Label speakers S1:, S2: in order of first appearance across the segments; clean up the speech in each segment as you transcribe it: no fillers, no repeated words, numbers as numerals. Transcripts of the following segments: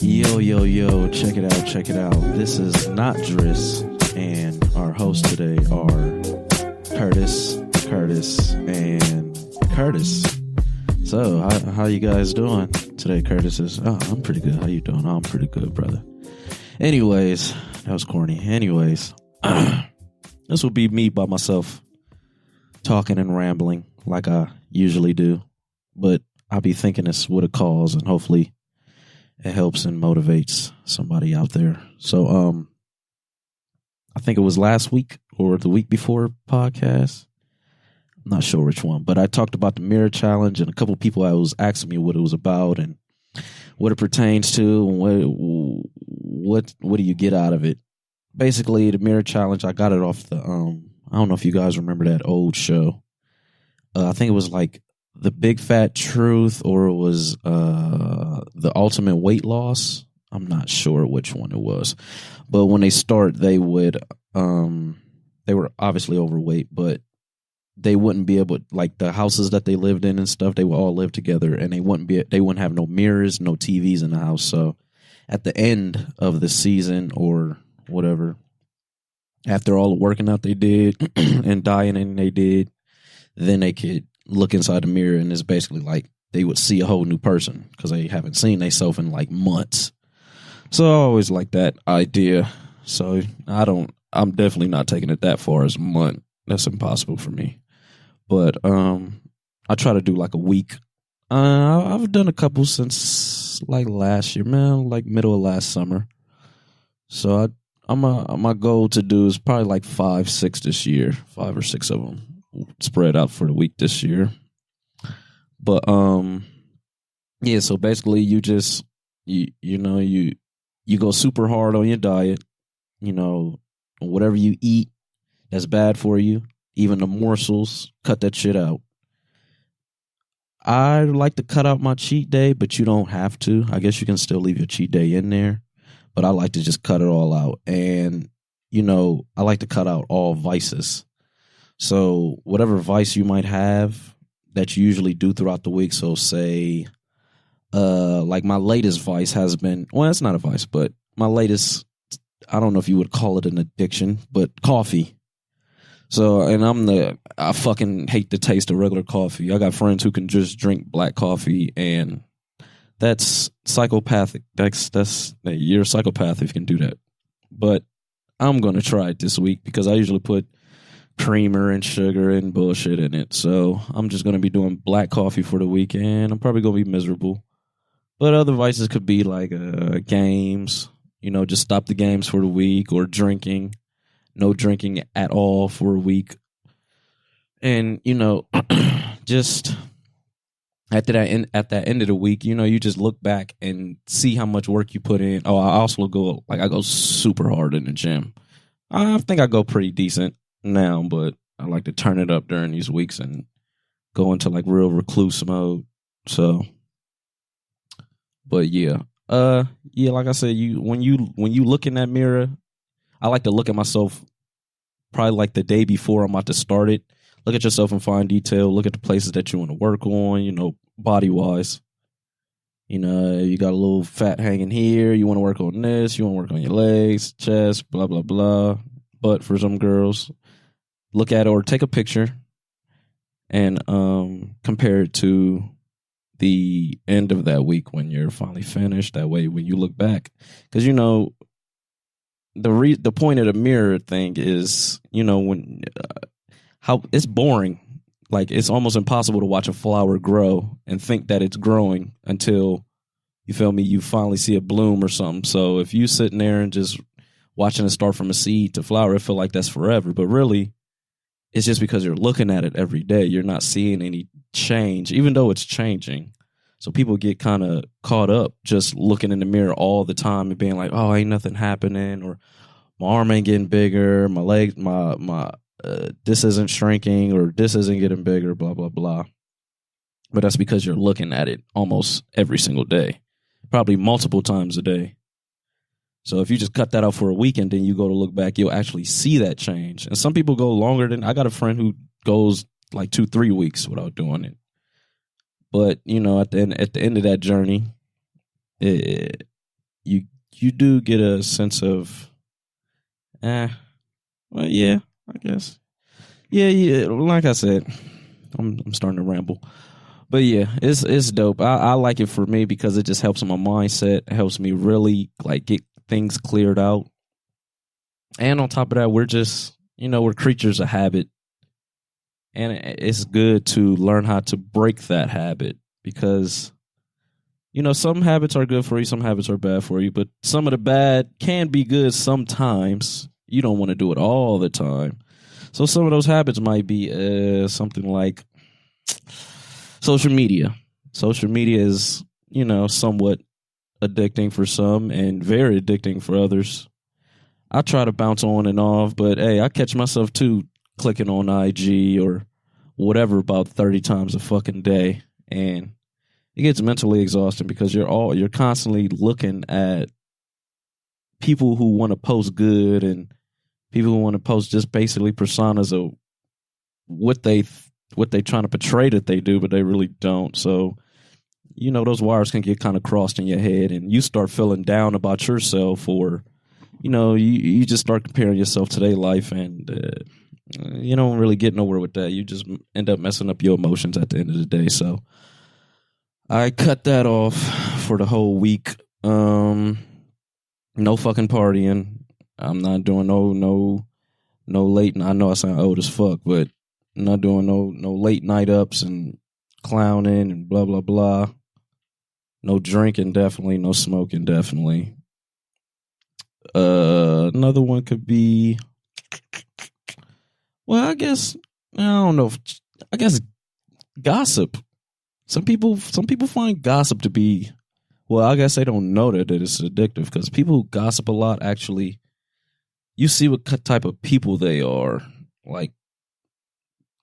S1: Yo, check it out, check it out. This is not Driss, and our hosts today are Curtis, and Curtis. So, how you guys doing today? Curtis is, I'm pretty good. How you doing? I'm pretty good, brother. Anyways, that was corny. Anyways, this will be me by myself, talking and rambling like I usually do, but I'll be thinking this with a cause, and hopefully it helps and motivates somebody out there. So, I think it was last week or the week before podcast. I'm not sure which one, but I talked about the mirror challenge, and a couple people was asking me what it was about and what it pertains to, and what do you get out of it. Basically, the mirror challenge, I got it off the I don't know if you guys remember that old show. I think it was like The Big Fat Truth, or it was The Ultimate Weight Loss. I'm not sure which one it was, but when they start, they would they were obviously overweight, but they wouldn't be able, like the houses that they lived in and stuff, they would all live together, and they wouldn't have no mirrors, no TVs in the house. So at the end of the season or whatever, after all the working out they did and dieting they did, then they could look inside the mirror, and it's basically like they would see a whole new person because they haven't seen themselves in like months. So I always like that idea. So I'm definitely not taking it that far as a month. That's impossible for me. But I try to do like a week. I've done a couple since like last year, man, like middle of last summer. So my goal to do is probably like 5 or 6 this year, 5 or 6 of them spread out for the week this year. But yeah, so basically you just you go super hard on your diet, whatever you eat that's bad for you, even the morsels, cut that shit out. I like to cut out my cheat day, but you don't have to. I guess you can still leave your cheat day in there, but I like to just cut it all out. And I like to cut out all vices. So whatever vice you might have that you usually do throughout the week. So say, like my latest vice has been, well, it's not a vice, but my latest, I don't know if you would call it an addiction, but coffee. So, and I fucking hate the taste of regular coffee. I got friends who can just drink black coffee, and that's psychopathic. You're a psychopath if you can do that. But I'm going to try it this week because I usually put creamer and sugar and bullshit in it. So I'm just going to be doing black coffee for the weekend. I'm probably going to be miserable. But other vices could be like games, just stop the games for the week, or drinking. No drinking at all for a week. And, just at that end of the week, you just look back and see how much work you put in. Oh, I also I go super hard in the gym. I think I go pretty decent now, but I like to turn it up during these weeks and go into like real recluse mode. So, but yeah, like I said, when you look in that mirror, I like to look at myself probably like the day before I'm about to start it. Look at yourself in fine detail. Look at the places that you want to work on, body wise. You got a little fat hanging here. You want to work on this. You want to work on your legs, chest, blah, blah, blah. But for some girls, look at it or take a picture and compare it to the end of that week when you're finally finished. That way, when you look back, because the point of the mirror thing is, when how it's boring. Like, it's almost impossible to watch a flower grow and think that it's growing until, you feel me, you finally see it bloom or something. So if you sitting there and just watching it start from a seed to flower, it feel like that's forever. But really, it's just because you're looking at it every day. You're not seeing any change, even though it's changing. So people get kind of caught up just looking in the mirror all the time and being like, oh, ain't nothing happening, or my arm ain't getting bigger, my leg, my this isn't shrinking, or this isn't getting bigger, blah, blah, blah. But that's because you're looking at it almost every single day, probably multiple times a day. So if you just cut that out for a weekend, then you go to look back, you'll actually see that change. And some people go longer than, I got a friend who goes like 2-3 weeks without doing it. But, at the end of that journey, you do get a sense of, well, yeah, I guess, yeah. Like I said, I'm starting to ramble, but yeah, it's dope. I like it for me because it just helps my mindset. It helps me really like get things cleared out. And on top of that, we're just, we're creatures of habit. And it's good to learn how to break that habit because, some habits are good for you, some habits are bad for you, but some of the bad can be good sometimes. You don't want to do it all the time. So some of those habits might be something like social media. Social media is, somewhat addicting for some and very addicting for others. I try to bounce on and off, but hey, I catch myself too clicking on IG or whatever about 30 times a fucking day, and it gets mentally exhausting because you're constantly looking at people who want to post good and people who want to post just basically personas of what they trying to portray that they do, but they really don't. So those wires can get kind of crossed in your head, and you start feeling down about yourself, or you just start comparing yourself to their life, and you don't really get nowhere with that. You just end up messing up your emotions at the end of the day. So I cut that off for the whole week. No fucking partying. I'm not doing no late. I know I sound old as fuck, but I'm not doing no late night ups and clowning and blah blah blah. No drinking, definitely. No smoking, definitely. Another one could be, well, I guess, I don't know. I guess gossip. Some people find gossip to be, well, I guess they don't know that it's addictive because people who gossip a lot actually, you see what type of people they are. Like,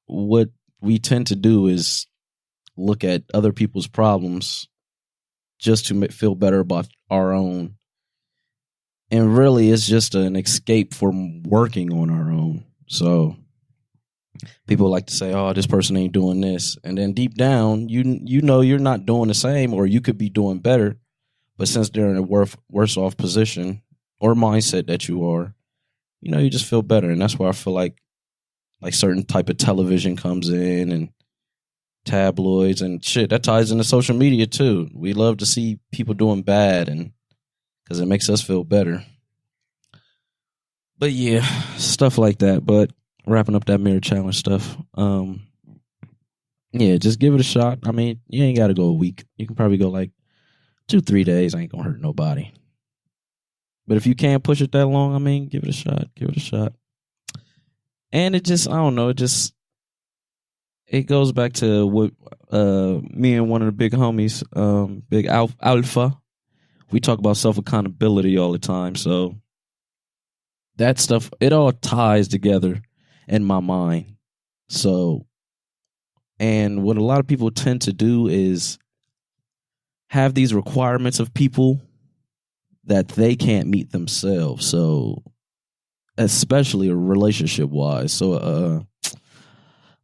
S1: what we tend to do is look at other people's problems just to feel better about our own. And really, it's just an escape from working on our own. So people like to say, "Oh, this person ain't doing this," and then deep down, you know you're not doing the same, or you could be doing better. But since they're in a worse off position or mindset that you are, you just feel better, and that's why I feel like certain type of television comes in and tabloids and shit that ties into social media too. We love to see people doing bad, and because it makes us feel better. But yeah, stuff like that. But wrapping up that mirror challenge stuff. Yeah, just give it a shot. I mean, you ain't got to go a week. You can probably go like 2-3 days. Ain't gonna hurt nobody. But if you can't push it that long, I mean, give it a shot. Give it a shot. And it just, I don't know, it goes back to what me and one of the big homies, Big Alpha, we talk about self-accountability all the time. So that stuff, it all ties together in my mind. So, and what a lot of people tend to do is have these requirements of people that they can't meet themselves. So, especially relationship wise. So,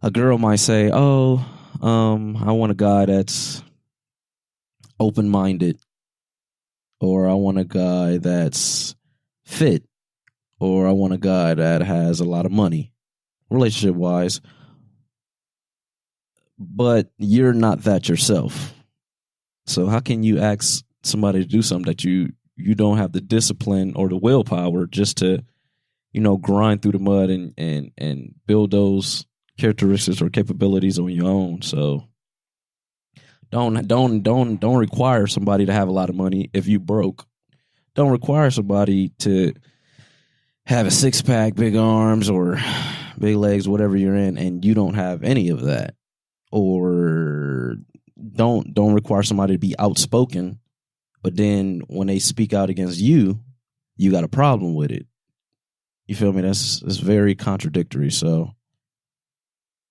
S1: a girl might say, "Oh, I want a guy that's open-minded, or I want a guy that's fit, or I want a guy that has a lot of money, relationship-wise." But you're not that yourself. So how can you ask somebody to do something that you don't have the discipline or the willpower just to, grind through the mud and build those characteristics or capabilities on your own? So don't require somebody to have a lot of money if you broke. Don't require somebody to have a 6-pack, big arms, or big legs, whatever you're in, and you don't have any of that. Or don't require somebody to be outspoken, but then when they speak out against you, you got a problem with it. You feel me? It's very contradictory. So,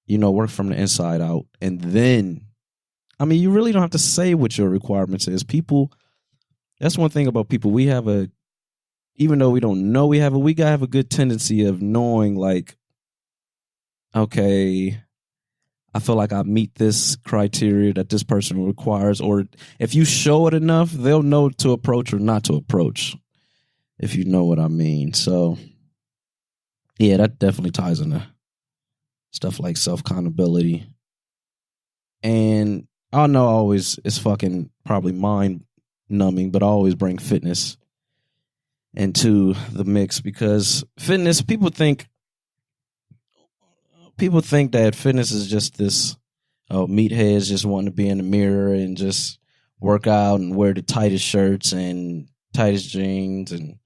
S1: work from the inside out. And then, I mean, you really don't have to say what your requirements is. People, that's one thing about people. We have even though we don't know we gotta have a good tendency of knowing, like, okay, I feel like I meet this criteria that this person requires, or if you show it enough, they'll know to approach or not to approach, if you know what I mean. So, yeah, that definitely ties into stuff like self-accountability. And I know always it's fucking probably mind numbing, but I always bring fitness into the mix because fitness, people think that fitness is just this meatheads just wanting to be in the mirror and just work out and wear the tightest shirts and tightest jeans. And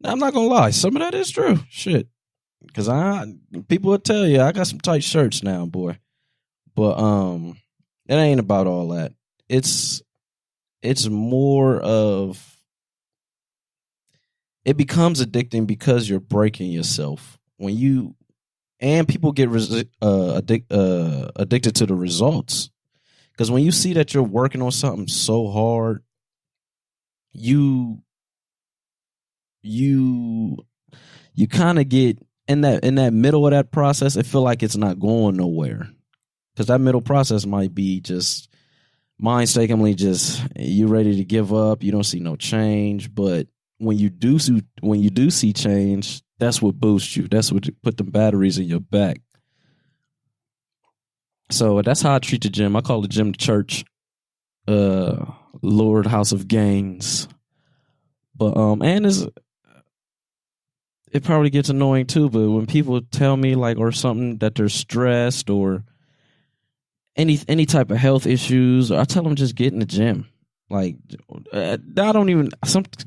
S1: I'm not gonna lie, some of that is true. Shit, because people will tell you I got some tight shirts now, boy. But it ain't about all that. It's more of, it becomes addicting because you're breaking yourself when you. And people get addicted to the results. Because when you see that you're working on something so hard, you kind of get in that middle of that process. It feel like it's not going nowhere. Because that middle process might be just mistakenly just you ready to give up. You don't see no change. But when you do see change, that's what boosts you. That's what put the batteries in your back. So that's how I treat the gym. I call the gym the church, Lord House of Gains. But and it probably gets annoying too. But when people tell me like or something that they're stressed or any type of health issues, I tell them just get in the gym. Like I don't even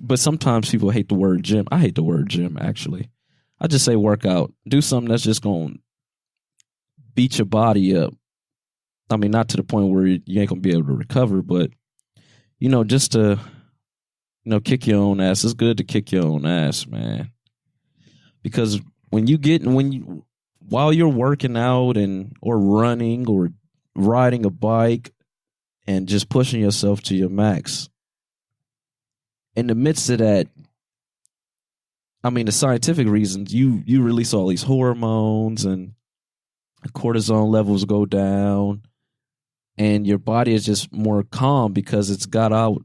S1: but sometimes people hate the word gym. I hate the word gym actually. I just say workout. Do something that's just going to beat your body up. I mean, not to the point where you ain't going to be able to recover, but, just to, kick your own ass. It's good to kick your own ass, man. Because while you're working out or running or riding a bike and just pushing yourself to your max, in the midst of that, I mean, the scientific reasons, you release all these hormones and cortisol levels go down and your body is just more calm because it's got out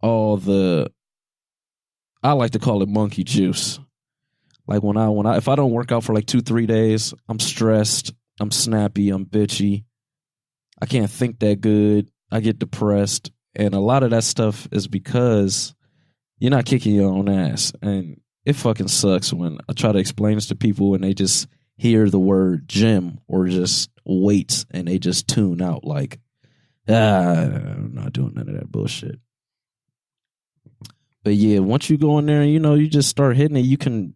S1: all I like to call it monkey juice. Like if I don't work out for like 2-3 days, I'm stressed, I'm snappy, I'm bitchy. I can't think that good. I get depressed. And a lot of that stuff is because you're not kicking your own ass. And it fucking sucks when I try to explain this to people and they just hear the word gym or just weights and they just tune out like, I'm not doing none of that bullshit. But yeah, once you go in there and, you just start hitting it, you can,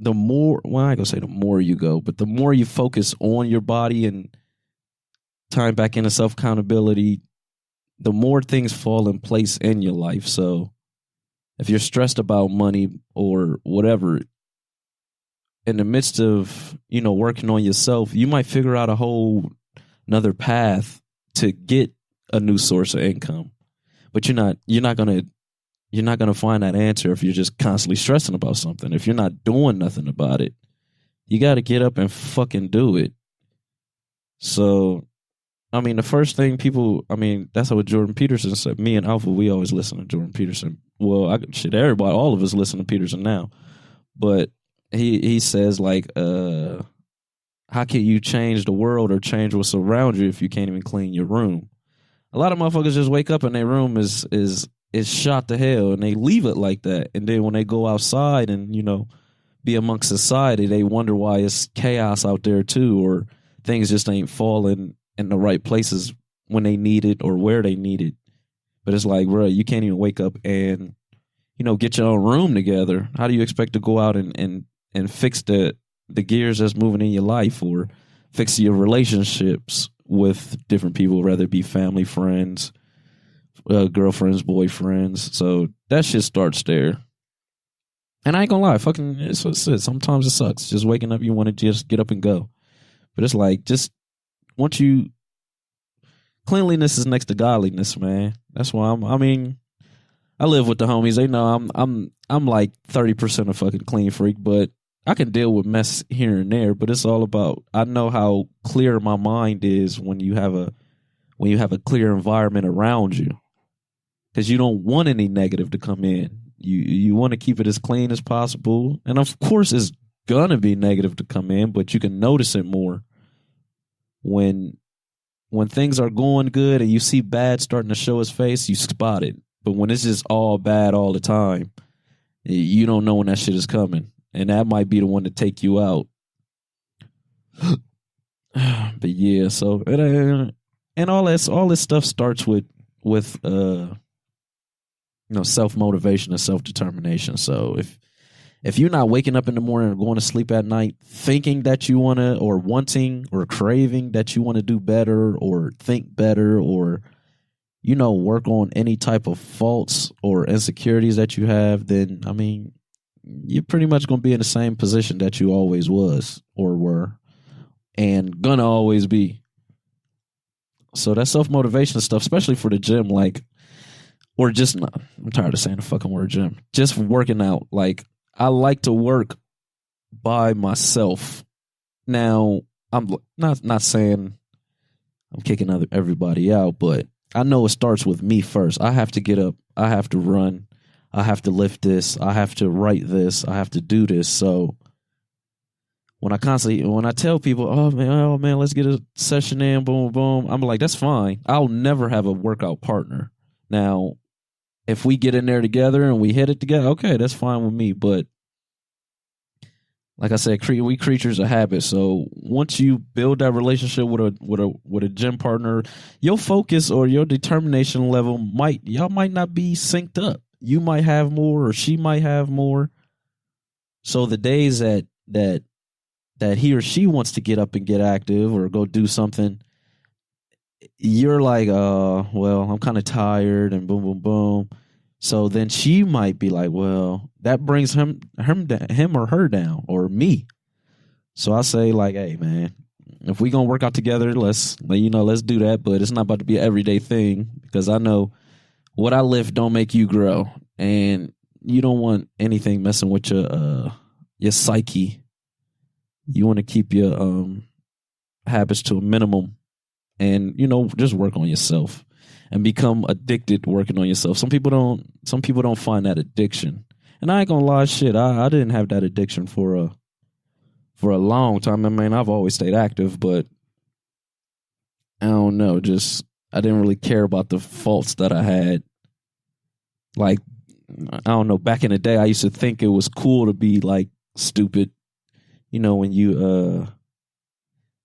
S1: I ain't gonna say the more you go, but the more you focus on your body and time back into self-accountability, the more things fall in place in your life. So if you're stressed about money or whatever, in the midst of, working on yourself, you might figure out another path to get a new source of income. But you're not gonna find that answer if you're just constantly stressing about something. If you're not doing nothing about it, you got to get up and fucking do it. So, I mean, the first thing that's what Jordan Peterson said. Me and Alpha, we always listen to Jordan Peterson. Well, everybody, all of us listen to Peterson now. But he says, like, how can you change the world or change what's around you if you can't even clean your room? A lot of motherfuckers just wake up and their room is shot to hell and they leave it like that. And then when they go outside and, be amongst society, they wonder why it's chaos out there too, or things just ain't falling in the right places when they need it or where they need it. But it's like, bro, you can't even wake up and, get your own room together. How do you expect to go out and fix the gears that's moving in your life or fix your relationships with different people, whether it be family, friends, girlfriends, boyfriends? So that shit starts there. And I ain't gonna lie, sometimes it sucks. Just waking up, you want to just get up and go. But it's like, just once cleanliness is next to godliness, man. That's why I live with the homies. They know I'm like 30% a fucking clean freak, but I can deal with mess here and there, but it's all about, I know how clear my mind is when you have a clear environment around you, because you don't want any negative to come in. You want to keep it as clean as possible, and of course, it's gonna be negative to come in, but you can notice it more when things are going good and you see bad starting to show its face. You spot it, but when it's just all bad all the time, you don't know when that shit is coming, and that might be the one to take you out. But yeah, so and all this stuff starts with self motivation and self determination. So if you're not waking up in the morning or going to sleep at night thinking that you want to, or wanting or craving that you want to do better or think better, or work on any type of faults or insecurities that you have, then I mean, you're pretty much going to be in the same position that you always was or were and gonna always be. So that self-motivation stuff, especially for the gym, like, or just not, I'm tired of saying the fucking word gym, just working out. Like, I like to work by myself. Now, I'm not saying I'm kicking everybody out, but I know it starts with me first. I have to get up. I have to run. I have to lift this. I have to write this. I have to do this. So when I tell people, oh man, let's get a session in, boom, boom, I'm like, that's fine. I'll never have a workout partner. Now, if we get in there together and we hit it together, okay, that's fine with me. But like I said, we creatures of habit. So once you build that relationship with a gym partner, your focus or your determination level might not be synced up. You might have more, or she might have more. So the days that he or she wants to get up and get active or go do something, you're like, well, I'm kind of tired, and boom, boom, boom. So then she might be like, well, that brings him or her down, or me. So I say, like, hey man, if we gonna work out together, let's do that. But it's not about to be an everyday thing, because I know what I lift don't make you grow, and you don't want anything messing with your psyche. You want to keep your habits to a minimum, and just work on yourself and become addicted working on yourself. Some people don't find that addiction. And I ain't gonna lie, shit, I didn't have that addiction for a long time. I mean, I've always stayed active, but I don't know, just I didn't really care about the faults that I had. Like, I don't know, back in the day I used to think it was cool to be like stupid. When you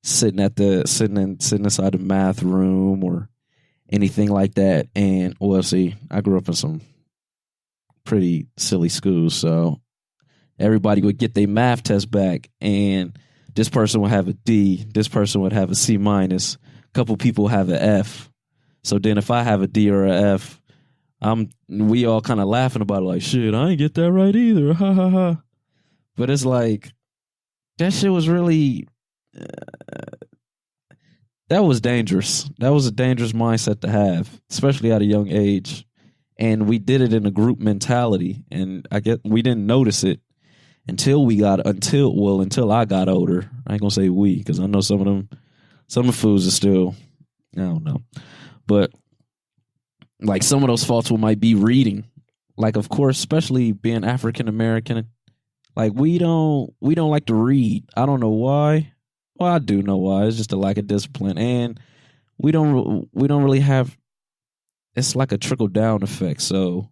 S1: sitting inside the math room or anything like that. And see, I grew up in some pretty silly schools, so everybody would get their math test back, and this person would have a D, this person would have a C minus, a couple people have an F. So then if I have a D or a F, we all kind of laughing about it, like, shit, I ain't get that right either, ha ha ha. But it's like, that shit was really that was dangerous. That was a dangerous mindset to have, especially at a young age. And we did it in a group mentality, and we didn't notice it until I got older. I ain't gonna say we, because I know some of the fools are still, I don't know. But like, some of those faults might be reading. Like, of course, especially being African American, like, we don't like to read. I don't know why. Well, I do know why. It's just a lack of discipline, and we don't really have. It's like a trickle down effect. So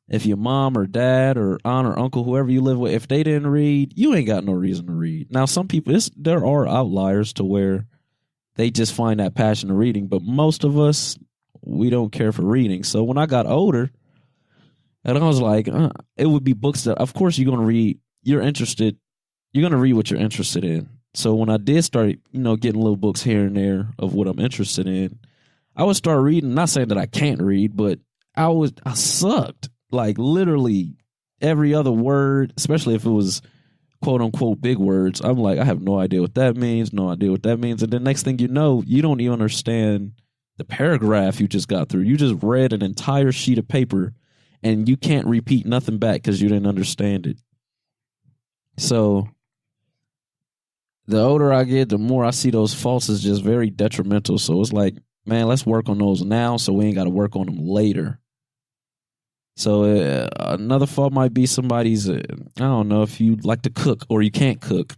S1: if your mom or dad or aunt or uncle, whoever you live with, if they didn't read, you ain't got no reason to read. Now, some people, there are outliers to where they just find that passion of reading, but most of us, we don't care for reading. So when I got older, and I was like, it would be books that, of course, you're going to read. You're going to read what you're interested in. So when I did start, getting little books here and there of what I'm interested in, I would start reading. Not saying that I can't read, but I sucked. Like, literally every other word, especially if it was quote unquote big words. I'm like, I have no idea what that means. And the next thing you know, you don't even understand the paragraph you just got through. You just read an entire sheet of paper, and you can't repeat nothing back because you didn't understand it. So the older I get, the more I see those faults as just very detrimental. So it's like, man, let's work on those now so we ain't got to work on them later. So another fault might be somebody's, I don't know, if you like to cook or you can't cook,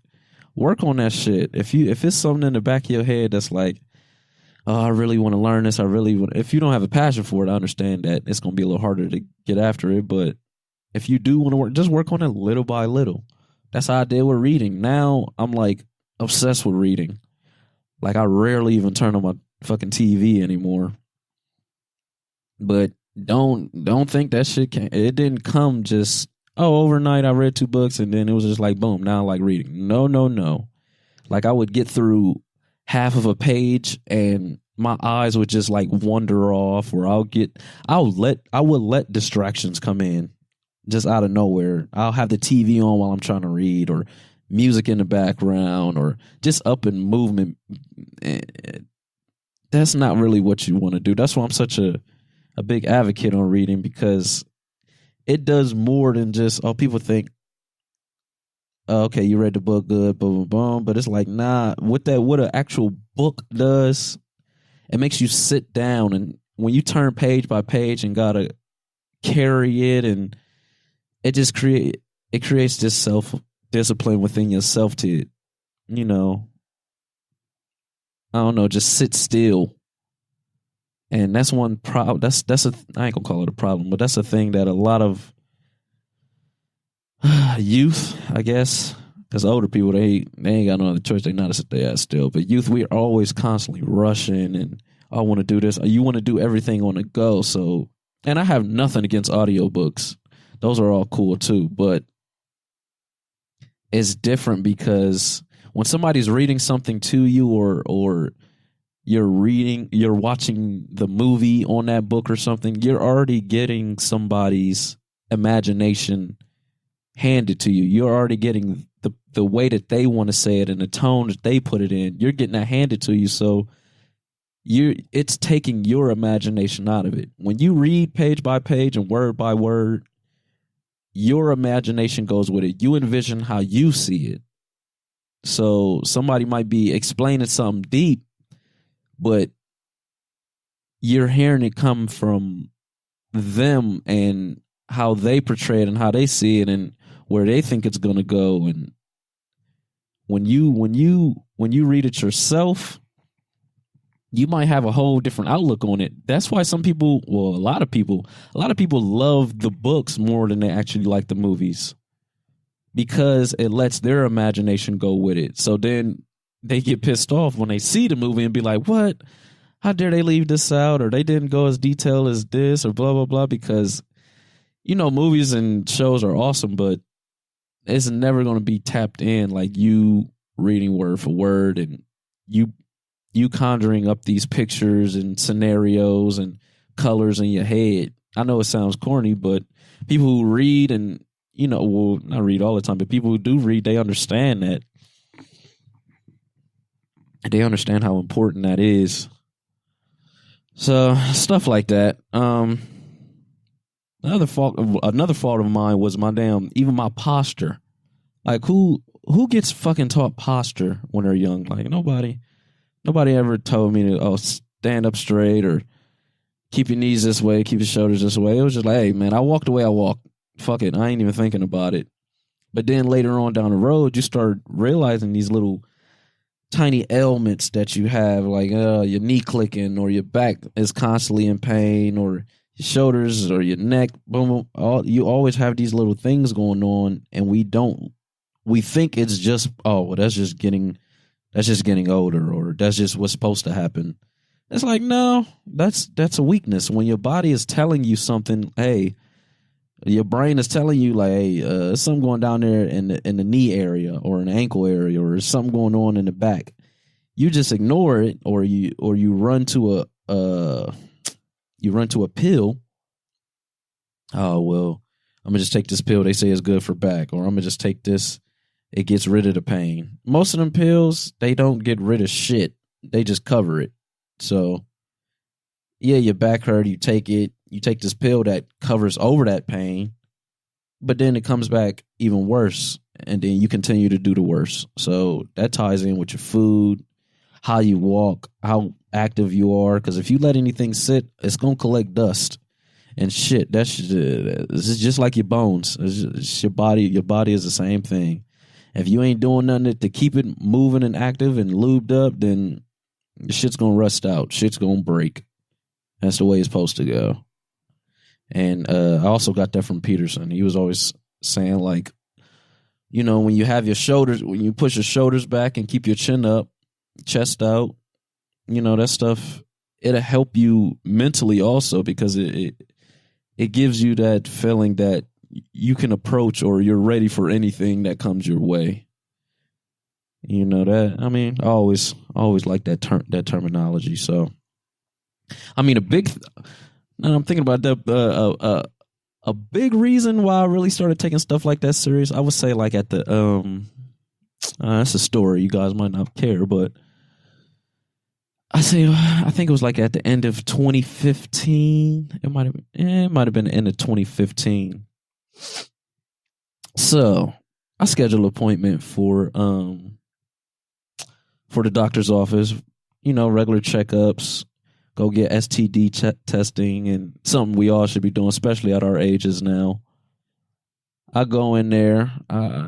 S1: work on that shit. If it's something in the back of your head that's like, oh, I really want to learn this. I really want. If you don't have a passion for it, I understand that it's going to be a little harder to get after it. But if you do want to work, just work on it little by little. That's how I did with reading. Now I'm like obsessed with reading. Like I rarely even turn on my fucking TV anymore. But don't think that shit came. It didn't come just overnight. I read 2 books and then it was just like boom. Now I like reading. No. Like I would get through half of a page and my eyes would just like wander off, or I would let distractions come in just out of nowhere. I'll have the TV on while I'm trying to read, or music in the background, or just up and movement. That's not really what you want to do. That's why I'm such a big advocate on reading, because it does more than just, people think, okay, you read the book, good, boom, boom, boom. But it's like, nah, what an actual book does, it makes you sit down, and when you turn page by page and gotta carry it, and it just creates this self discipline within yourself to, I don't know, just sit still. And that's one problem. I ain't gonna call it a problem, but that's a thing that a lot of youth, I guess, because older people, they ain't got no other choice. They not to sit there still. But youth, we are always constantly rushing, and I want to do this. You want to do everything on the go. So, and I have nothing against audiobooks. Those are all cool too. But it's different because when somebody's reading something to you, or you're watching the movie on that book or something, you're already getting somebody's imagination handed to you. You're already getting the way that they want to say it and the tone that they put it in. You're getting that handed to you. So it's taking your imagination out of it. When you read page by page and word by word, your imagination goes with it. You envision how you see it. So somebody might be explaining something deep, but you're hearing it come from them and how they portray it and how they see it and where they think it's going to go. And when you read it yourself, you might have a whole different outlook on it. That's why some people, well, a lot of people love the books more than they actually like the movies, because it lets their imagination go with it. So then they get pissed off when they see the movie and be like, what? How dare they leave this out? Or they didn't go as detailed as this, or blah, blah, blah. Because, movies and shows are awesome, but it's never going to be tapped in like you reading word for word and you conjuring up these pictures and scenarios and colors in your head. I know it sounds corny, but people who read and, well, not read all the time, but people who do read, they understand that. They understand how important that is. So stuff like that. Another fault of mine was my posture. Like who gets fucking taught posture when they're young? Like nobody ever told me to stand up straight or keep your knees this way, keep your shoulders this way. It was just like, hey man, I walked the way I walked. Fuck it, I ain't even thinking about it. But then later on down the road, you start realizing these little tiny ailments that you have, like your knee clicking, or your back is constantly in pain, or your shoulders or your neck. Boom, boom. You always have these little things going on, and we think it's just, that's just getting older, or that's just what's supposed to happen. It's like, no, that's a weakness. When your body is telling you something, hey, your brain is telling you like, hey, there's something going down there in the knee area or an ankle area, or something going on in the back. You just ignore it, or you run to a pill. Oh well, I'm gonna just take this pill. They say it's good for back, or I'm gonna just take this. It gets rid of the pain. Most of them pills, they don't get rid of shit. They just cover it. So yeah, your back hurt, you take it. You take this pill that covers over that pain, but then it comes back even worse. and then you continue to do the worst. So that ties in with your food, how you walk, how active you are. Because if you let anything sit, it's gonna collect dust and shit. This is just like your bones. It's your body. Your body is the same thing. If you ain't doing nothing to keep it moving and active and lubed up, then the shit's gonna rust out. Shit's gonna break. That's the way it's supposed to go. And I also got that from Peterson. He was always saying, like, you know, when you have your shoulders, when you push your shoulders back and keep your chin up, chest out, you know, that stuff, it'll help you mentally also, because it gives you that feeling that you can approach, or you're ready for anything that comes your way. You know that? I mean, I always like that terminology. So, I mean, I'm thinking about that. A big reason why I really started taking stuff like that serious, I would say, like at the that's a story you guys might not care, but I think it was like at the end of 2015. It might have been the end of 2015. So I scheduled an appointment for the doctor's office. You know, regular checkups. Go get STD testing, and something we all should be doing, especially at our ages now. I go in there.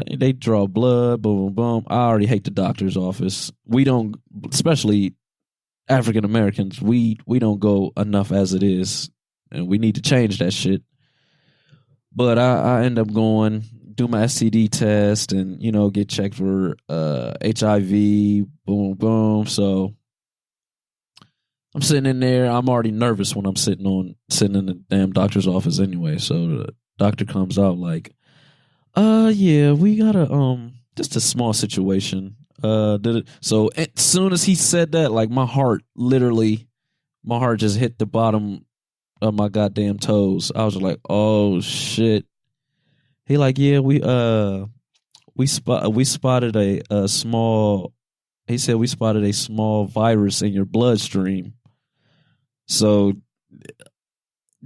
S1: They draw blood. Boom, boom, boom. I already hate the doctor's office. We don't, especially African Americans, we don't go enough as it is, and we need to change that shit. But I end up going, do my STD test, and, you know, get checked for HIV. Boom, boom. So I'm sitting in there. I'm already nervous when I'm sitting in the damn doctor's office anyway. So the doctor comes out like, yeah, we got just a small situation. So as soon as he said that, like, my heart just hit the bottom of my goddamn toes. I was like, oh shit. He like, yeah, we spotted a small. He said we spotted a small virus in your bloodstream. So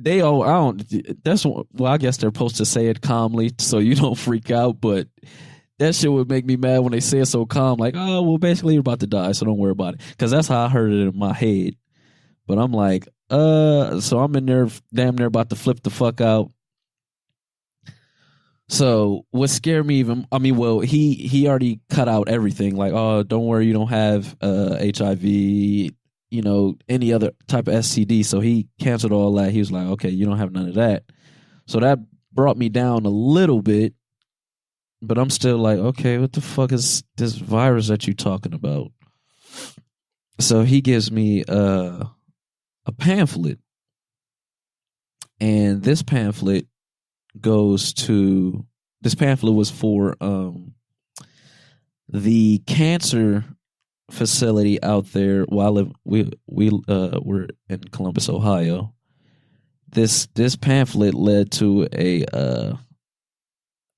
S1: I guess they're supposed to say it calmly so you don't freak out, but that shit would make me mad when they say it so calm, like, oh, well, basically you're about to die, so don't worry about it. Because that's how I heard it in my head. But I'm like, so I'm in there damn near about to flip the fuck out. So what scared me even, I mean, well, he already cut out everything. Like, oh, don't worry, you don't have HIV, you know, any other type of STD. So he canceled all that. He was like, okay, you don't have none of that. So that brought me down a little bit. But I'm still like, okay, what the fuck is this virus that you talking about? So he gives me a pamphlet. And this pamphlet was for the cancer facility out there while we're in Columbus, Ohio. This pamphlet led to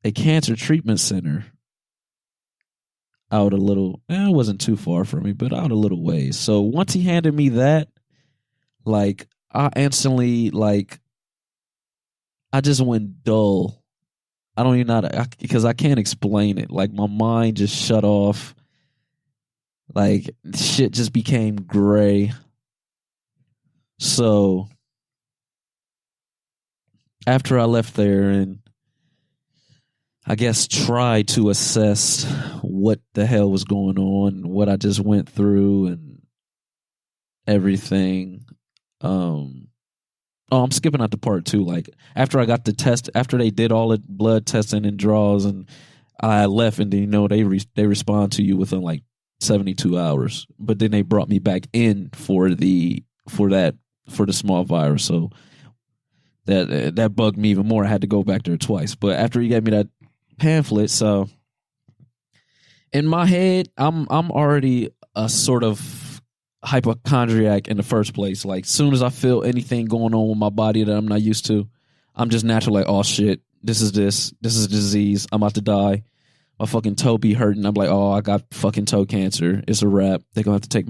S1: a cancer treatment center out a little, it wasn't too far from me, but out a little ways. So once he handed me that, like, I instantly, like, I just went dull. I don't even know because I can't explain it. Like, my mind just shut off. Like, shit just became gray. So after I left there and I guess try to assess what the hell was going on, what I just went through and everything. I'm skipping out to part 2. Like, after I got the test, after they did all the blood testing and draws, and I left, and then, you know, they respond to you within like 72 hours. But then they brought me back in for the small virus. So that bugged me even more. I had to go back there twice. But after he gave me that pamphlet, so in my head, I'm already a sort of hypochondriac in the first place. Like, soon as I feel anything going on with my body that I'm not used to, I'm just naturally like, oh shit, this is a disease, I'm about to die, my fucking toe be hurting, I'm like, oh, I got fucking toe cancer, it's a wrap, they're gonna have to take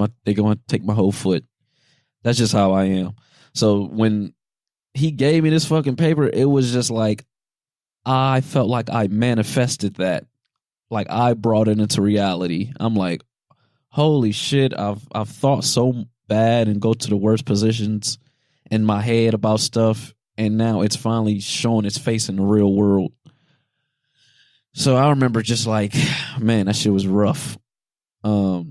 S1: my whole foot. That's just how I am. So when he gave me this fucking paper, it was just like, I felt like I manifested that. like I brought it into reality. I'm like, holy shit, I've thought so bad and go to the worst positions in my head about stuff, and now it's finally showing its face in the real world. So I remember just like, man, that shit was rough. I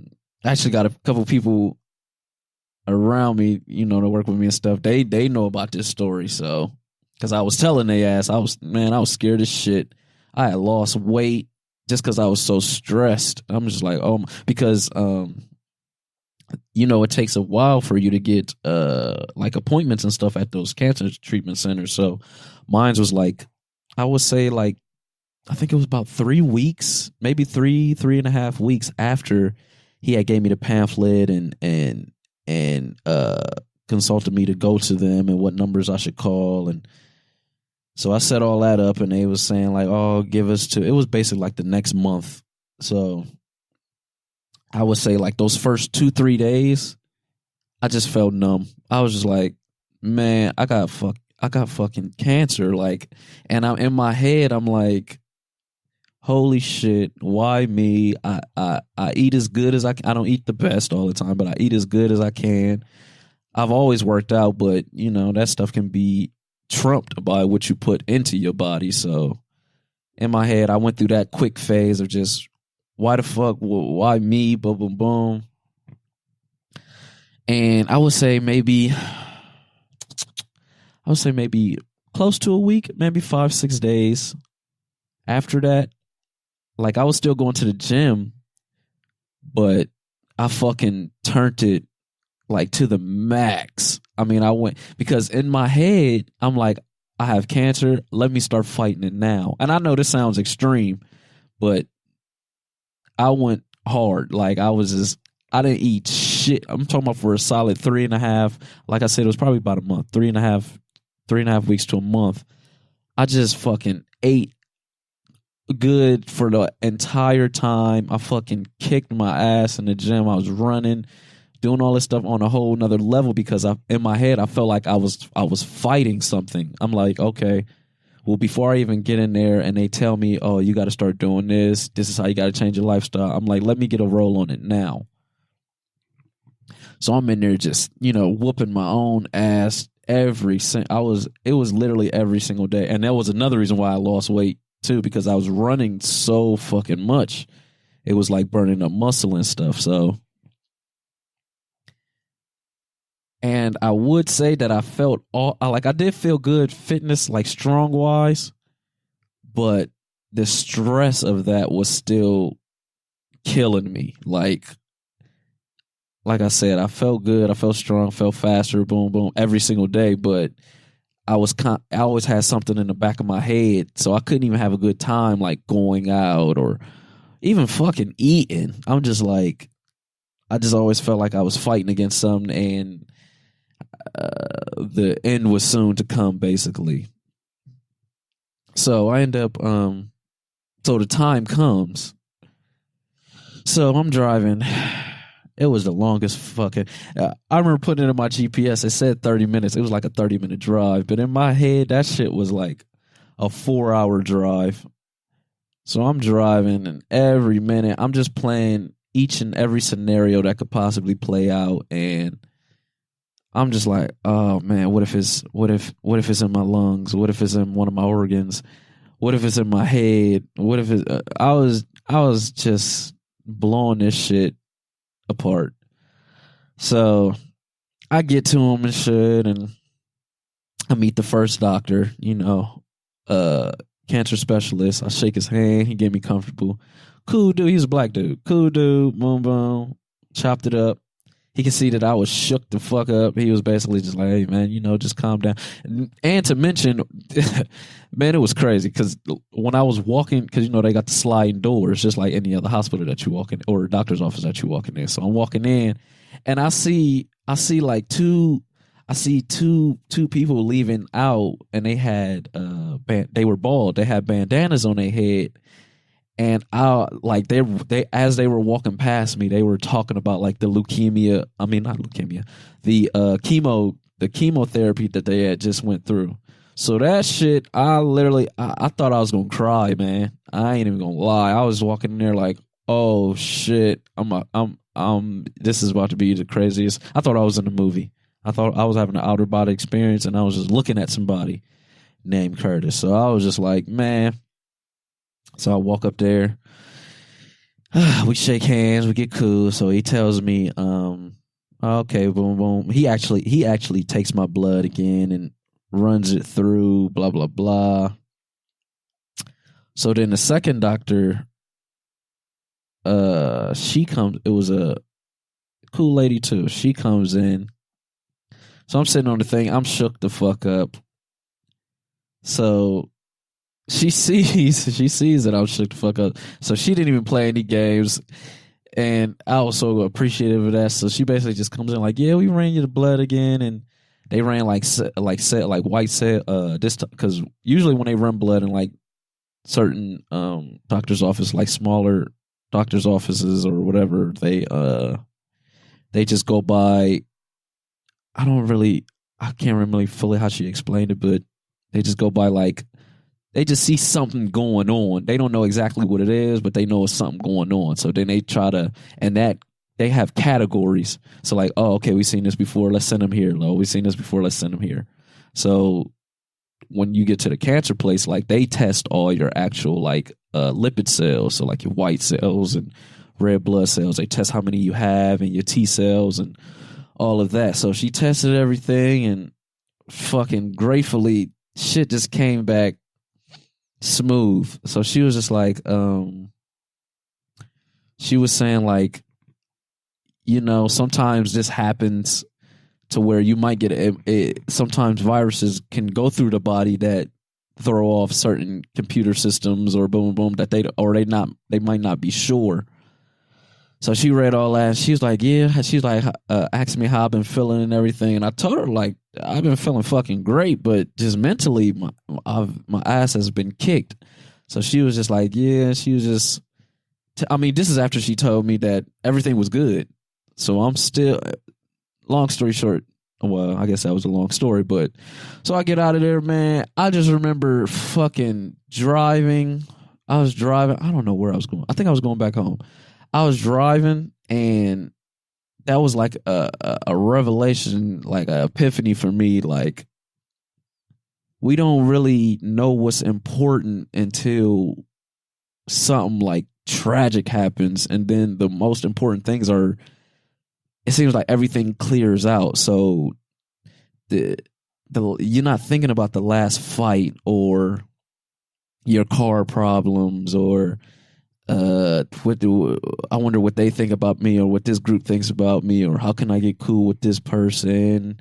S1: actually got a couple people around me, to work with me and stuff. They know about this story, so because I was telling they ass, I was scared as shit. I had lost weight just because I was so stressed. I'm just like, because it takes a while for you to get like appointments and stuff at those cancer treatment centers. So mine was like, I would say like, I think it was about 3 weeks, maybe 3.5 weeks after he had gave me the pamphlet and consulted me to go to them and what numbers I should call. And so I set all that up, and they was saying like, oh, it was basically like the next month. So I would say like those first 2-3 days, I just felt numb. I was just like, man, I got fucking cancer. Like, and I'm in my head, I'm like, holy shit, why me? I eat as good as I can. I don't eat the best all the time, but I eat as good as I can. I've always worked out, but that stuff can be trumped by what you put into your body. So in my head, I went through that quick phase of just, why the fuck? Why me? Boom, boom, boom. And I would say maybe close to a week, maybe 5-6 days after that. Like I was still going to the gym, but I fucking turned it like to the max. I mean, I went, because in my head, I'm like, I have cancer. Let me start fighting it now. And I know this sounds extreme, but I went hard. Like I didn't eat shit. I'm talking about for a solid 3.5. Like I said, it was probably about a month, 3.5 weeks to a month. I just fucking ate good for the entire time. I fucking kicked my ass in the gym. I was running, doing all this stuff on a whole nother level, because in my head I felt like I was fighting something. I'm like, okay, well, before I even get in there and they tell me, oh, you got to start doing this is how you got to change your lifestyle, I'm like, let me get a roll on it now. So I'm in there just whooping my own ass it was literally every single day. And that was another reason why I lost weight too, because I was running so fucking much. It was like burning up muscle and stuff. So, and I would say that I felt I did feel good fitness, like strong wise, but the stress of that was still killing me. Like I said, I felt good, I felt strong, felt faster, boom, boom, every single day, but I always had something in the back of my head, so I couldn't even have a good time, like going out or even fucking eating. I'm just like, I just always felt like I was fighting against something, and the end was soon to come, basically. So I end up, so the time comes. So I'm driving. It was the longest fucking... I remember putting it in my GPS. It said 30 minutes. It was like a 30-minute drive. But in my head, that shit was like a 4-hour drive. So I'm driving, and every minute, I'm just playing each and every scenario that could possibly play out. And I'm just like, oh, man, what if it's in my lungs? What if it's in one of my organs? What if it's in my head? What if it... I was just blowing this shit apart. So I get to him and shit, and I meet the first doctor, cancer specialist. I shake his hand. He get me comfortable. Cool dude. He was a black dude. Cool dude. Boom, boom. Chopped it up. He could see that I was shook the fuck up. He was basically just like, hey, man, just calm down. And to mention, man, it was crazy because when I was walking, because, they got the sliding doors, just like any other hospital that you walk in or doctor's office that you walk in. So I'm walking in, and I see like two people leaving out, and they had, they were bald. They had bandanas on their head. And they as they were walking past me, they were talking about like the leukemia. I mean, not leukemia, the chemotherapy that they had just went through. So that shit, I thought I was gonna cry, man. I ain't even gonna lie. I was walking in there like, oh shit, this is about to be the craziest. I thought I was in a movie. I thought I was having an outer body experience, and I was just looking at somebody named Curtis. So I was just like, man. So I walk up there. We shake hands. We get cool. So he tells me, okay, boom, boom. He actually takes my blood again and runs it through, blah, blah, blah. So then the second doctor, she comes, it was a cool lady too. She comes in. So I'm sitting on the thing. I'm shook the fuck up. So she sees that I'm shook the fuck up. So she didn't even play any games. And I was so appreciative of that. So she basically just comes in like, yeah, we ran you the blood again. And they ran like white cell, this, because usually when they run blood in like certain doctor's office, like smaller doctor's offices or whatever, they just go by. I can't remember fully how she explained it, but they just go by like, they just see something going on. They don't know exactly what it is, but they know it's something going on. So then they try to, and that they have categories. So like, oh, okay, we've seen this before. Let's send them here. Oh, we've seen this before. Let's send them here. So when you get to the cancer place, like they test all your actual like lipid cells. So like your white cells and red blood cells. They test how many you have and your T cells and all of that. So she tested everything and fucking gratefully shit just came back smooth. So she was just like, she was saying like, sometimes this happens to where you might get sometimes viruses can go through the body that throw off certain computer systems or boom boom that they might not be sure. So she read all that. And she was like, yeah. She was like, asking me how I've been feeling and everything. And I told her like, I've been feeling fucking great, but just mentally, my ass has been kicked. So she was just like, yeah. She was just, this is after she told me that everything was good. So I'm still, long story short, well, I guess that was a long story, but so I get out of there, man. I just remember fucking driving. I was driving. I don't know where I was going. I think I was going back home. I was driving, and that was like a revelation, like an epiphany for me. Like, we don't really know what's important until something like tragic happens, and then the most important things are, it seems like everything clears out. So the you're not thinking about the last fight or your car problems or I wonder what they think about me or what this group thinks about me or how can I get cool with this person?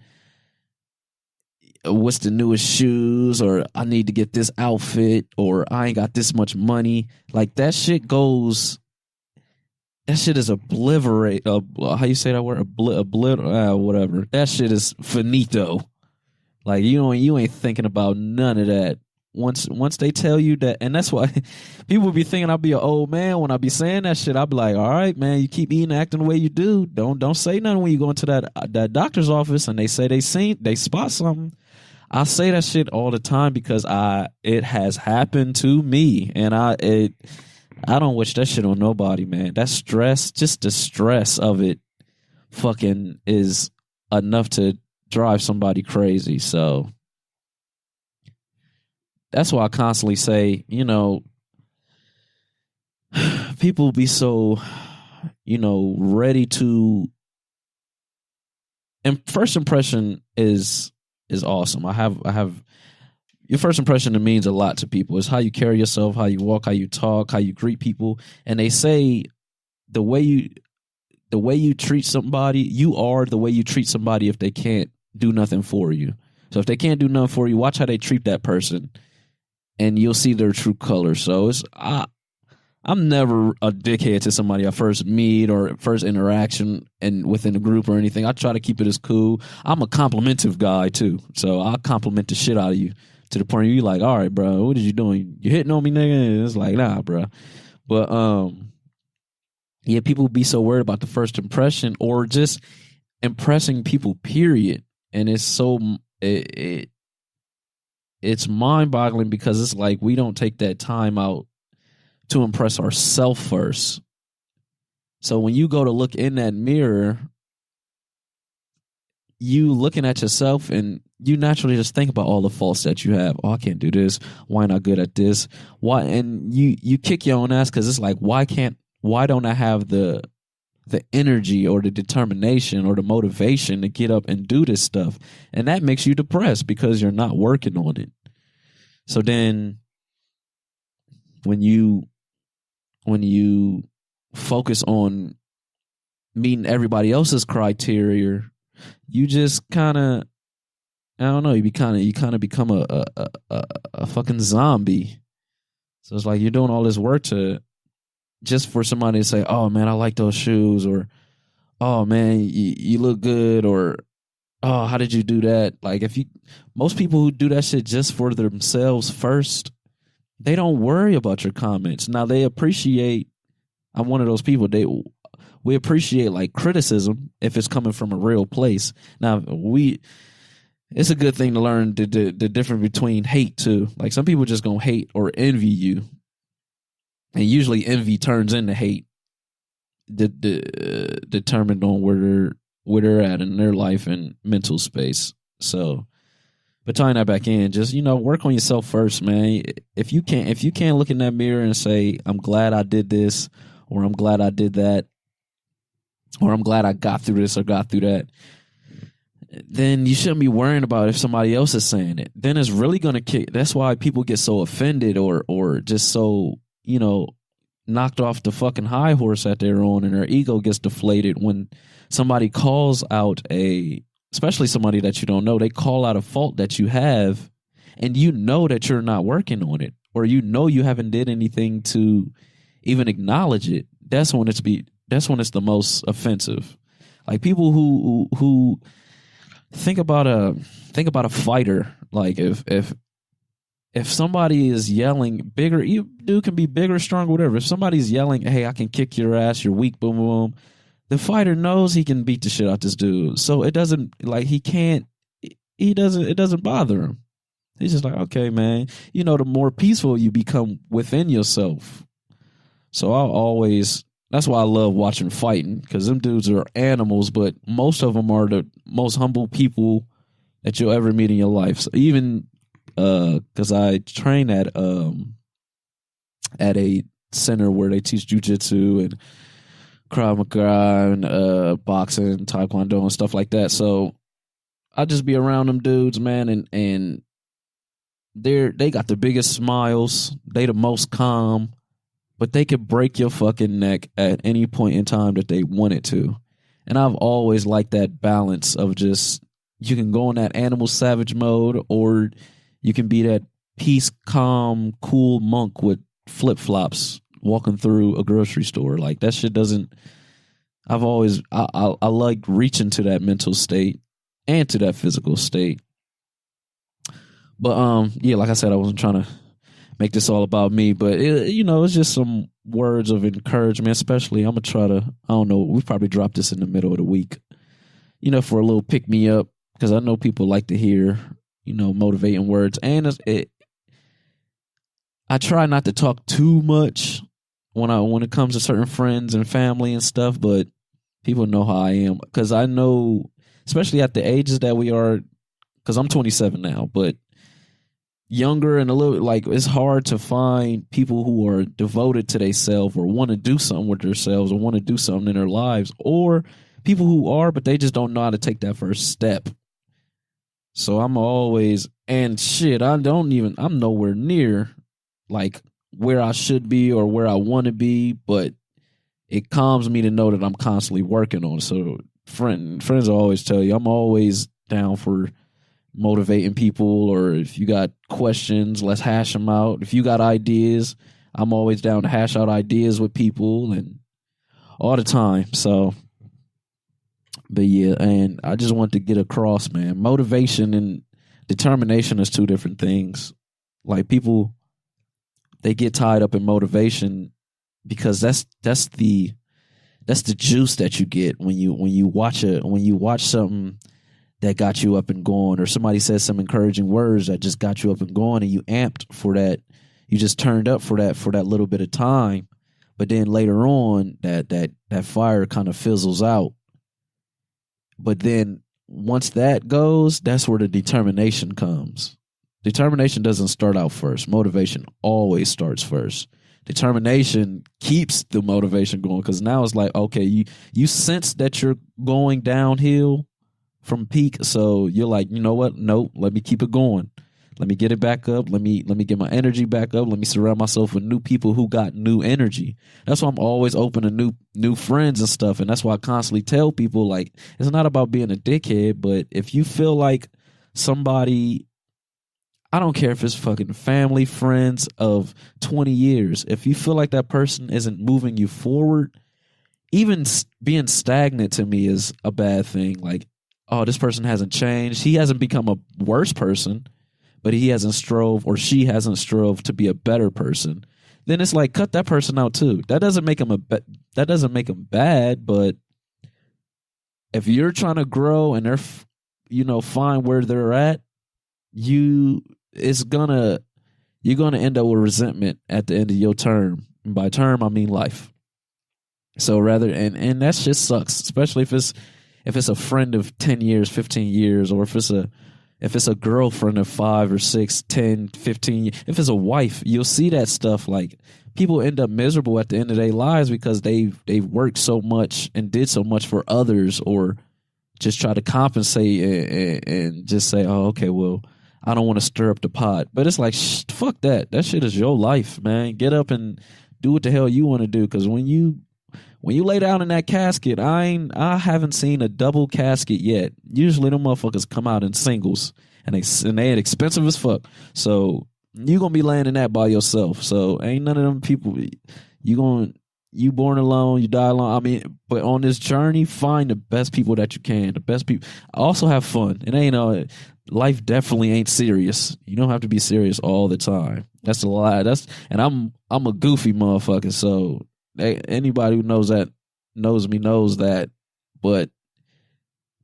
S1: What's the newest shoes or I need to get this outfit or I ain't got this much money. Like that shit is obliterate. How you say that word? Whatever. That shit is finito. Like you ain't thinking about none of that. Once they tell you that, and that's why people be thinking I'll be an old man when I be saying that shit. I'll be like, all right, man, you keep eating, acting the way you do. Don't say nothing when you go into that doctor's office and they say they spot something. I say that shit all the time because it has happened to me, and I don't wish that shit on nobody, man. That stress, just the stress of it, fucking is enough to drive somebody crazy. So that's why I constantly say, people be so, ready to. And first impression is awesome. I have your first impression. It means a lot to people. It's how you carry yourself, how you walk, how you talk, how you greet people. And they say the way you treat somebody, you are the way you treat somebody if they can't do nothing for you. So if they can't do nothing for you, watch how they treat that person. And you'll see their true colors. So I'm never a dickhead to somebody I first meet or first interaction and within a group or anything. I try to keep it as cool. I'm a complimentive guy too, so I'll compliment the shit out of you to the point where you're like, all right, bro, what are you doing? You hitting on me, nigga? And it's like, nah, bro. But yeah, people be so worried about the first impression or just impressing people. Period. And it's so it's mind-boggling because it's like we don't take that time out to impress ourselves first. So when you go to look in that mirror, you looking at yourself and you naturally just think about all the faults that you have. Oh, I can't do this. Why am I not good at this? Why? And you kick your own ass because it's like, why don't I have the energy or the determination or the motivation to get up and do this stuff? And that makes you depressed because you're not working on it. So then when you focus on meeting everybody else's criteria, you just kind of, I don't know, you kind of become a fucking zombie. So it's like you're doing all this work just for somebody to say, oh man, I like those shoes, or oh man, you look good, or oh, how did you do that? Like most people who do that shit just for themselves first, they don't worry about your comments. Now they appreciate, I'm one of those people, we appreciate like criticism if it's coming from a real place. Now it's a good thing to learn the difference between hate too. Like some people just gonna hate or envy you, and usually envy turns into hate, determined on where they're at in their life and mental space. So, but tying that back in, just work on yourself first, man. If you can't look in that mirror and say, I'm glad I did this, or I'm glad I did that, or I'm glad I got through this or got through that, then you shouldn't be worrying about if somebody else is saying it. Then it's really going to kick. That's why people get so offended or just so, knocked off the fucking high horse that they're on, and their ego gets deflated when somebody calls out especially somebody that you don't know, they call out a fault that you have, and that you're not working on it, or you haven't did anything to even acknowledge it. That's when it's the most offensive. Like people who think about a fighter. Like if somebody is yelling bigger, dude can be bigger, stronger, whatever. If somebody's yelling, hey, I can kick your ass, you're weak, boom, boom, boom, the fighter knows he can beat the shit out this dude. So it doesn't it doesn't bother him. He's just like, okay, man, the more peaceful you become within yourself. So that's why I love watching fighting, because them dudes are animals, but most of them are the most humble people that you'll ever meet in your life. So even because I train at a center where they teach jujitsu and Krav Maga and boxing, taekwondo, and stuff like that. So I just be around them dudes, man, and they got the biggest smiles. They the most calm, but they could break your fucking neck at any point in time that they wanted to. And I've always liked that balance of just, you can go in that animal savage mode, or you can be that peace, calm, cool monk with flip-flops walking through a grocery store. Like that shit doesn't, I like reaching to that mental state and to that physical state. But yeah, like I said, I wasn't trying to make this all about me, but it's just some words of encouragement. Especially, I'm gonna try to, I don't know, we probably drop this in the middle of the week, for a little pick me up, because I know people like to hear, motivating words. And I try not to talk too much when it comes to certain friends and family and stuff, but people know how I am, because I know, especially at the ages that we are, because I'm 27 now, but younger and a little, like, it's hard to find people who are devoted to themselves or want to do something with themselves or want to do something in their lives, or people who are, but they just don't know how to take that first step. So I'm always, and shit, I'm nowhere near like where I should be or where I want to be, but it calms me to know that I'm constantly working on it. So friends always tell you, I'm always down for motivating people, or if you got questions, let's hash them out. If you got ideas, I'm always down to hash out ideas with people and all the time. So, but yeah, and I just want to get across, man, motivation and determination is two different things. Like people, they get tied up in motivation because that's the juice that you get when you watch something that got you up and going, or somebody said some encouraging words that just got you up and going, and you amped for that. You just turned up for that little bit of time, but then later on, that fire kind of fizzles out. But then once that goes, that's where the determination comes. Determination doesn't start out first. Motivation always starts first. Determination keeps the motivation going, because now it's like, okay, you sense that you're going downhill from peak, so you're like, you know what? Nope, let me keep it going. Let me get it back up. Let me get my energy back up. Let me surround myself with new people who got new energy. That's why I'm always open to new friends and stuff, and that's why I constantly tell people, like, it's not about being a dickhead, but if you feel like somebody, I don't care if it's fucking family, friends of 20 years. If you feel like that person isn't moving you forward, even being stagnant to me is a bad thing. Like, oh, this person hasn't changed. He hasn't become a worse person, but he hasn't strove, or she hasn't strove to be a better person. Then it's like, cut that person out too. That doesn't make them bad, but if you're trying to grow and they're, find where they're at, you're gonna end up with resentment at the end of your term. And by term, I mean life. So and that shit sucks, especially if it's a friend of 10 years, 15 years, or if it's a girlfriend of 5 or 6, 10, 15 years. If it's a wife, you'll see that stuff. Like, people end up miserable at the end of their lives because they've worked so much and did so much for others, or just try to compensate and just say, oh, okay, well, I don't want to stir up the pot. But it's like, fuck that. That shit is your life, man. Get up and do what the hell you want to do. Because when you lay down in that casket, I haven't seen a double casket yet. Usually them motherfuckers come out in singles, and they ain't expensive as fuck. So you gonna be laying in that by yourself. So ain't none of them people. You born alone, you die alone. I mean, but on this journey, find the best people that you can. The best people. Also have fun. It ain't life definitely ain't serious. You don't have to be serious all the time. That's a lie. And I'm a goofy motherfucker. So anybody who knows me knows that. But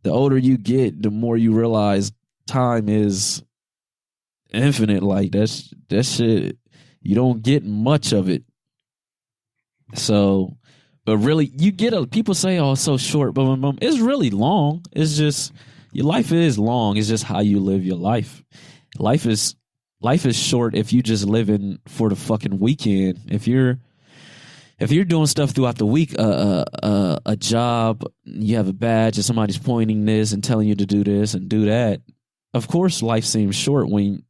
S1: the older you get, the more you realize time is infinite. Like, that shit, you don't get much of it. So, but really, you get people say, oh, it's so short, but it's really long. It's just, your life is long. It's just how you live your life. Life is short if you just living for the fucking weekend. If you're doing stuff throughout the week, a job, you have a badge, and somebody's pointing this and telling you to do this and do that, of course life seems short when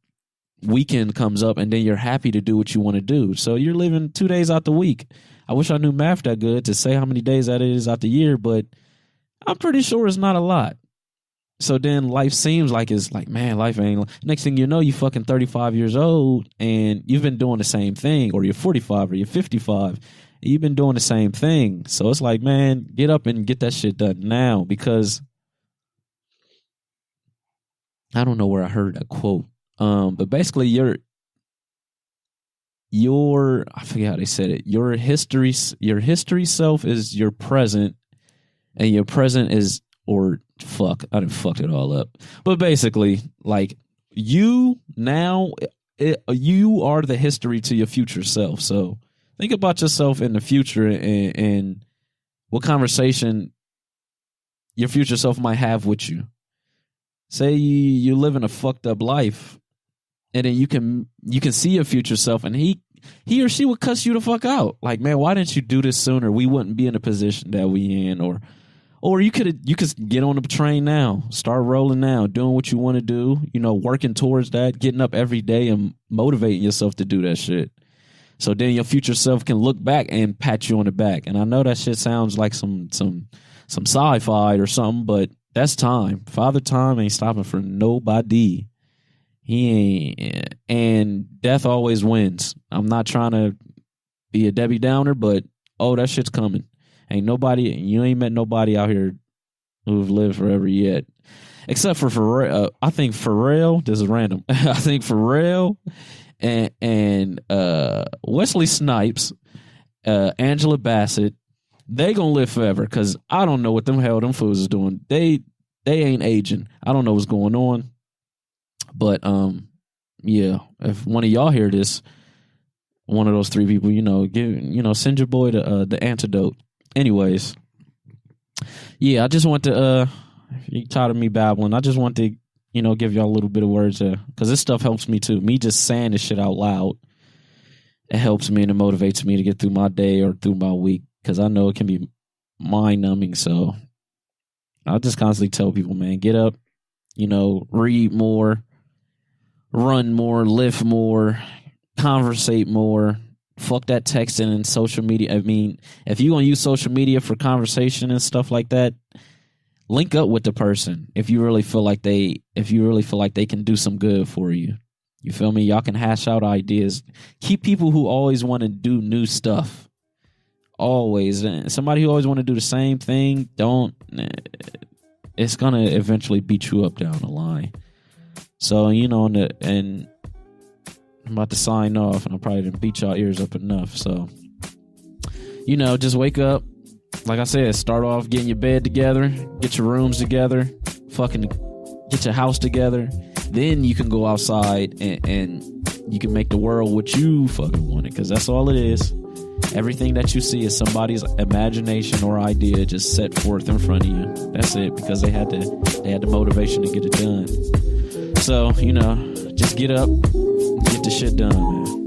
S1: weekend comes up and then you're happy to do what you want to do. So you're living 2 days out the week. I wish I knew math that good to say how many days that is out the year, but I'm pretty sure it's not a lot. So then life seems like it's like, man, life ain't. Next thing you know, you fucking 35 years old and you've been doing the same thing, or you're 45 or you're 55. You've been doing the same thing. So it's like, man, get up and get that shit done now, because I don't know where I heard that quote. But basically your I forget how they said it. Your history self is your present, and your present is, or fuck, I done fucked it all up. But basically, like, you now, you are the history to your future self. So think about yourself in the future and what conversation your future self might have with you. Say you live in a fucked up life, and then you can see your future self, and he or she would cuss you the fuck out. Like, man, why didn't you do this sooner? We wouldn't be in the position that we in. Or you could get on the train now, start rolling now, doing what you want to do, working towards that, getting up every day and motivating yourself to do that shit. So then your future self can look back and pat you on the back. And I know that shit sounds like some sci-fi or something, but that's time. Father Time ain't stopping for nobody. He ain't, and death always wins. I'm not trying to be a Debbie Downer, but that shit's coming. You ain't met nobody out here who've lived forever yet, except for Pharrell. I think Pharrell. This is random. I think Pharrell and Wesley Snipes, Angela Bassett, they gonna live forever, because I don't know what them fools is doing. They they ain't aging. I don't know what's going on. But yeah, if one of y'all hear this, one of those three people, send your boy the antidote. Anyways, yeah, I just want to if you tired of me babbling, I just want to give y'all a little bit of words because this stuff helps me too. Me just saying this shit out loud, it helps me and it motivates me to get through my day or through my week, because I know it can be mind numbing. So I just constantly tell people, man, get up, read more, run more, lift more, conversate more. Fuck that texting and social media. I mean, if you want to use social media for conversation and stuff like that, link up with the person if you really feel like they can do some good for you. You feel me? Y'all can hash out ideas. Keep people who always want to do new stuff. Always. Somebody who always want to do the same thing, it's gonna eventually beat you up down the line. So, and I'm about to sign off, and I probably didn't beat y'all ears up enough. So, just wake up. Like I said, start off getting your bed together, get your rooms together, fucking get your house together. Then you can go outside and you can make the world what you fucking want it, because that's all it is. Everything that you see is somebody's imagination or idea just set forth in front of you. That's it, because they had the motivation to get it done. So, just get up, get the shit done, man.